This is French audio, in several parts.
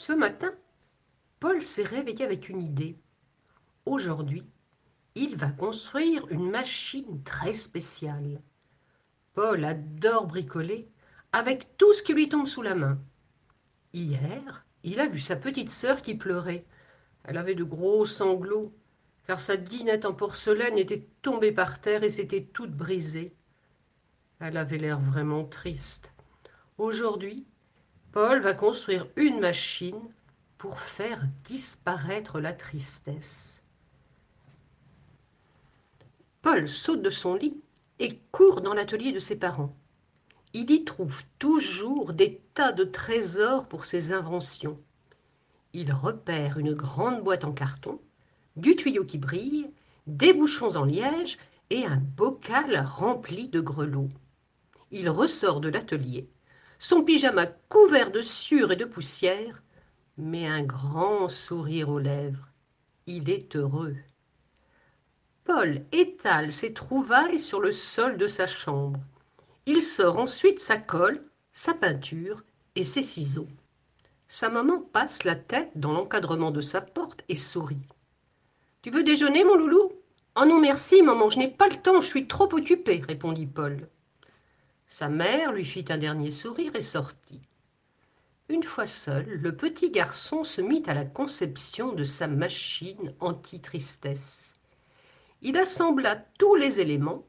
Ce matin, Paul s'est réveillé avec une idée. Aujourd'hui, il va construire une machine très spéciale. Paul adore bricoler avec tout ce qui lui tombe sous la main. Hier, il a vu sa petite sœur qui pleurait. Elle avait de gros sanglots, car sa dinette en porcelaine était tombée par terre et s'était toute brisée. Elle avait l'air vraiment triste. Aujourd'hui, Paul va construire une machine pour faire disparaître la tristesse. Paul saute de son lit et court dans l'atelier de ses parents. Il y trouve toujours des tas de trésors pour ses inventions. Il repère une grande boîte en carton, du tuyau qui brille, des bouchons en liège et un bocal rempli de grelots. Il ressort de l'atelier, son pyjama couvert de sueur et de poussière, mais un grand sourire aux lèvres. Il est heureux. Paul étale ses trouvailles sur le sol de sa chambre. Il sort ensuite sa colle, sa peinture et ses ciseaux. Sa maman passe la tête dans l'encadrement de sa porte et sourit. « Tu veux déjeuner, mon loulou ?»« Oh non, merci, maman, je n'ai pas le temps, je suis trop occupé, » répondit Paul. Sa mère lui fit un dernier sourire et sortit. Une fois seul, le petit garçon se mit à la conception de sa machine anti-tristesse. Il assembla tous les éléments,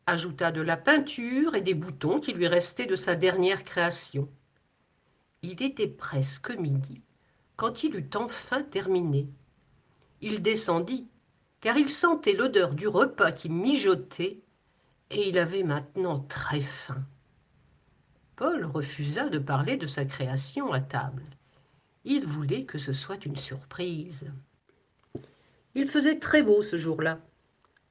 ajouta de la peinture et des boutons qui lui restaient de sa dernière création. Il était presque midi quand il eut enfin terminé. Il descendit, car il sentait l'odeur du repas qui mijotait, et il avait maintenant très faim. Paul refusa de parler de sa création à table. Il voulait que ce soit une surprise. Il faisait très beau ce jour-là.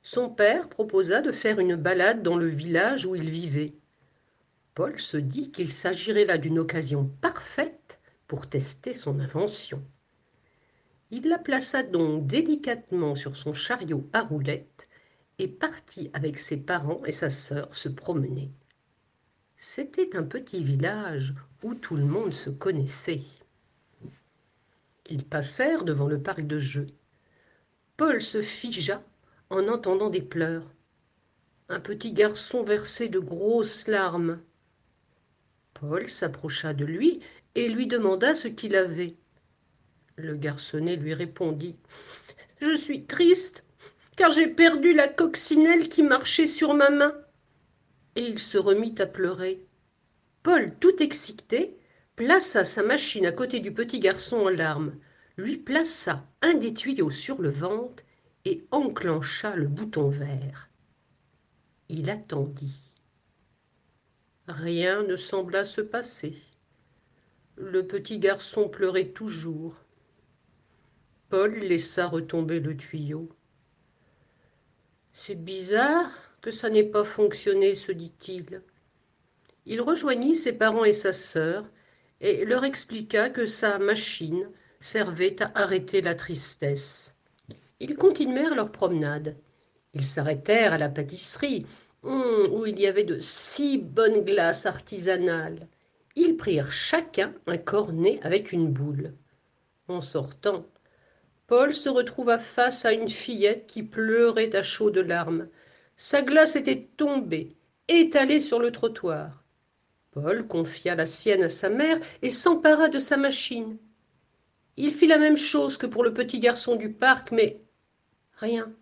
Son père proposa de faire une balade dans le village où il vivait. Paul se dit qu'il s'agirait là d'une occasion parfaite pour tester son invention. Il la plaça donc délicatement sur son chariot à roulettes et partit avec ses parents et sa sœur se promener. C'était un petit village où tout le monde se connaissait. Ils passèrent devant le parc de jeux. Paul se figea en entendant des pleurs. Un petit garçon versait de grosses larmes. Paul s'approcha de lui et lui demanda ce qu'il avait. Le garçonnet lui répondit « Je suis triste, car j'ai perdu la coccinelle qui marchait sur ma main. » Et il se remit à pleurer. Paul, tout excité, plaça sa machine à côté du petit garçon en larmes, lui plaça un des tuyaux sur le ventre et enclencha le bouton vert. Il attendit. Rien ne sembla se passer. Le petit garçon pleurait toujours. Paul laissa retomber le tuyau. « C'est bizarre que ça n'ait pas fonctionné, se dit-il. » Il rejoignit ses parents et sa sœur et leur expliqua que sa machine servait à arrêter la tristesse. Ils continuèrent leur promenade. Ils s'arrêtèrent à la pâtisserie, où il y avait de si bonnes glaces artisanales. Ils prirent chacun un cornet avec une boule. En sortant, Paul se retrouva face à une fillette qui pleurait à chaudes larmes. Sa glace était tombée, étalée sur le trottoir. Paul confia la sienne à sa mère et s'empara de sa machine. Il fit la même chose que pour le petit garçon du parc, mais rien.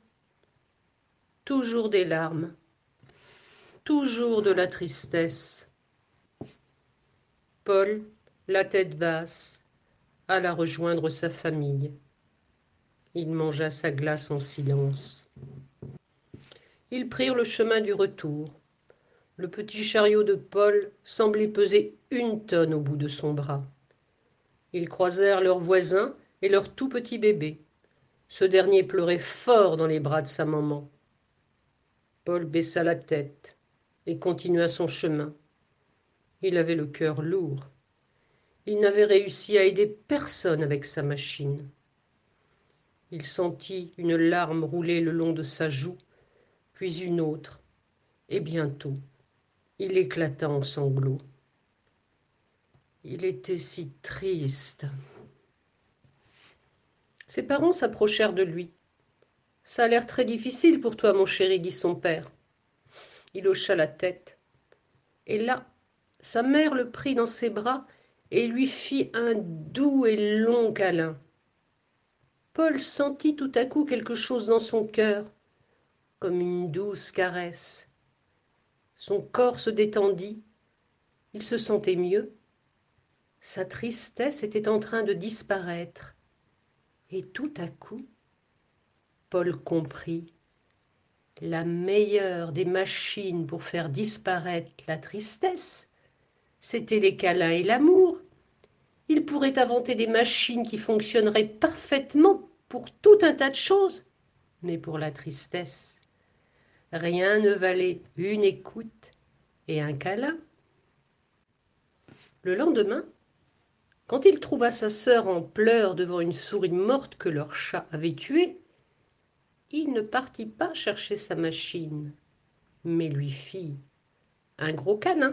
Toujours des larmes, toujours de la tristesse. Paul, la tête basse, alla rejoindre sa famille. Il mangea sa glace en silence. Ils prirent le chemin du retour. Le petit chariot de Paul semblait peser 1 tonne au bout de son bras. Ils croisèrent leur voisin et leur tout petit bébé. Ce dernier pleurait fort dans les bras de sa maman. Paul baissa la tête et continua son chemin. Il avait le cœur lourd. Il n'avait réussi à aider personne avec sa machine. Il sentit une larme rouler le long de sa joue, puis une autre, et bientôt, il éclata en sanglots. Il était si triste. Ses parents s'approchèrent de lui. « Ça a l'air très difficile pour toi, mon chéri, dit son père. Il hocha la tête. Et là, sa mère le prit dans ses bras et lui fit un doux et long câlin. Paul sentit tout à coup quelque chose dans son cœur, comme une douce caresse. Son corps se détendit, il se sentait mieux. Sa tristesse était en train de disparaître. Et tout à coup, Paul comprit. La meilleure des machines pour faire disparaître la tristesse, c'était les câlins et l'amour. Il pourrait inventer des machines qui fonctionneraient parfaitement pour tout un tas de choses, mais pour la tristesse, rien ne valait une écoute et un câlin. Le lendemain, quand il trouva sa sœur en pleurs devant une souris morte que leur chat avait tuée, il ne partit pas chercher sa machine, mais lui fit un gros câlin.